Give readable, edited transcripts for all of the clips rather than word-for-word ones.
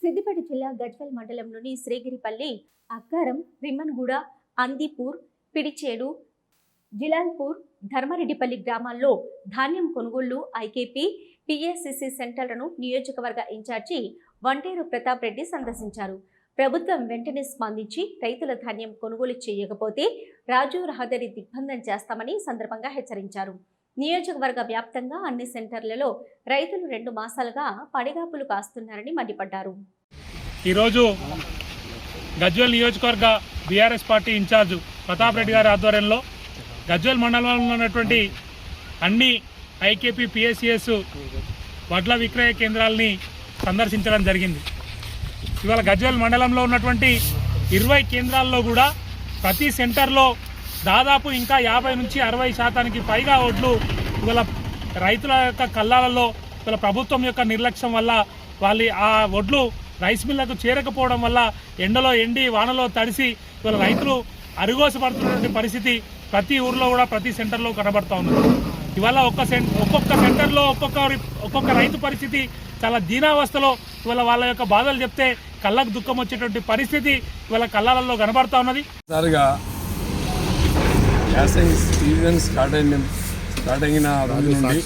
సిద్దిపేట జిల్లా గజ్వేల్ మండలంలోని శ్రీగిరిపల్లి, అక్కారం, రిమ్మన్గూడ, అందిపూర్, పిడిచేడు, జిలాల్పూర్, ధర్మారెడ్డిపల్లి గ్రామాల్లో ధాన్యం కొనుగోళ్లు ఐకేపీ, పిఎస్సిసి సెంటర్లను నియోజకవర్గ ఇన్ఛార్జి వంటేరు ప్రతాప్ రెడ్డి సందర్శించారు. ప్రభుత్వం వెంటనే స్పందించి రైతుల ధాన్యం కొనుగోలు చేయకపోతే రాజు రహదారి దిగ్బంధం చేస్తామని సందర్భంగా హెచ్చరించారు. నియోజకవర్గ వ్యాప్తంగా అన్ని సెంటర్లలో రైతులు 2 మాసాలుగా పడిగాపులు కాస్తున్నారని మండిపడ్డారు. ఈరోజు గజ్వేల్ నియోజకవర్గ BRS party incharge Pratap Reddy గారి ఆధ్వర్యంలో గజ్వేల్ మండలంలో ఉన్నటువంటి అన్ని ఐకేపీ పిఎస్సిఎస్ వడ్ల విక్రయ కేంద్రాలని సందర్శించడం జరిగింది. ఇవాళ గజ్వేల్ మండలంలో ఉన్నటువంటి 20 కేంద్రాల్లో కూడా ప్రతి సెంటర్లో దాదాపు ఇంకా 50 నుంచి 60% పైగా వడ్లు ఇవాళ రైతుల యొక్క కళ్ళాలలో ఇవాళ ప్రభుత్వం యొక్క నిర్లక్ష్యం వల్ల వాళ్ళు ఆ వడ్లు రైస్ మిల్లకు చేరకపోవడం వల్ల ఎండలో ఎండి వానలో తడిసి ఇవాళ రైతులు అరుగోసపడుతున్నటువంటి పరిస్థితి ప్రతి ఊర్లో కూడా ప్రతి సెంటర్లో కనబడుతూ ఉన్నది. ఇవాళ ఒక్కొక్క సెంటర్లో ఒక్కొక్క రైతు పరిస్థితి చాలా దీనావస్థలో ఇవాళ వాళ్ళ యొక్క బాధలు చెప్తే కళ్ళకు దుఃఖం వచ్చేటువంటి పరిస్థితి ఇవాళ కళ్ళాలలో కనబడుతూ ఉన్నది. స్టార్ట్ అయిన రోజు నుండి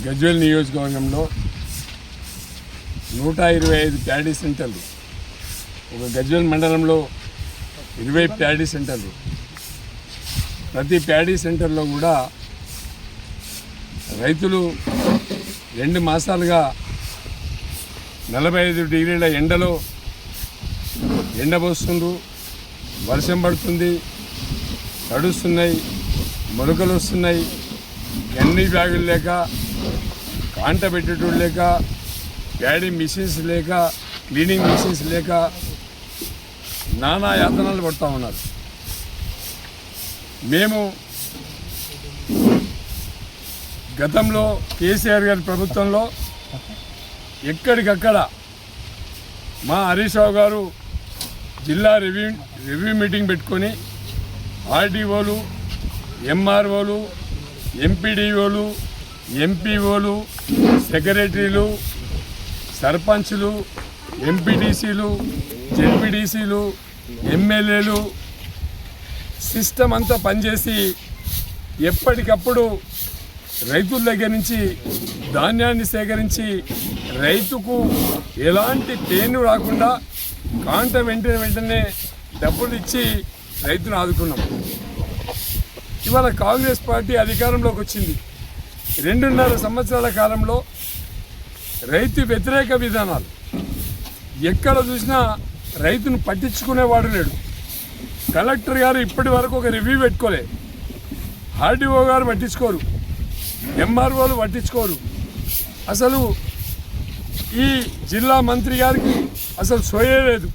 గజ్వేల్ నియోజకవర్గంలో 125 ప్యాడీ సెంటర్లు, ఒక గజ్వేల్ మండలంలో 20 ప్యాడీ సెంటర్లు, ప్రతి ప్యాడీ సెంటర్లో కూడా రైతులు 2 మాసాలుగా 45 డిగ్రీల ఎండలో ఎండబోస్తుండ్రు, వర్షం పడుతుంది, తడుస్తున్నాయి, మొలకలు వస్తున్నాయి, ఎన్ని బ్యాగులు లేక, కాంట పెట్టేటోళ్ళు లేక, ప్యాడీ మిషన్స్ లేక, క్లీనింగ్ మిషన్స్ లేక నానా యాతనలు పడుతూ ఉన్నారు. మేము గతంలో కేసీఆర్ గారి ప్రభుత్వంలో ఎక్కడికక్కడ మా హరీష్ రావు గారు జిల్లా రివ్యూ మీటింగ్ పెట్టుకొని ఆర్డీఓలు, ఎంఆర్ఓలు, ఎంపీడీఓలు, ఎంపీఓలు, సెక్రటరీలు, సర్పంచ్లు, ఎంపీటీసీలు, జెడ్పీటీసీలు, ఎమ్మెల్యేలు సిస్టమ్ అంతా పనిచేసి ఎప్పటికప్పుడు రైతుల దగ్గర నుంచి ధాన్యాన్ని సేకరించి రైతుకు ఎలాంటి పెయిన్ రాకుండా కాంట వెంటనే డబ్బులు ఇచ్చి రైతును ఆదుకున్నాం. ఇవాళ కాంగ్రెస్ పార్టీ అధికారంలోకి వచ్చింది. 2.5 సంవత్సరాల కాలంలో రైతు వ్యతిరేక విధానాలు, ఎక్కడ చూసినా రైతును పట్టించుకునేవాడు లేడు. కలెక్టర్ గారు ఇప్పటి వరకు ఒక రివ్యూ పెట్టుకోలే, ఆర్డీఓ గారు పట్టించుకోరు, ఎంఆర్ఓలు పట్టించుకోరు. అసలు ఈ జిల్లా మంత్రి గారికి అసలు సోయే లేదు.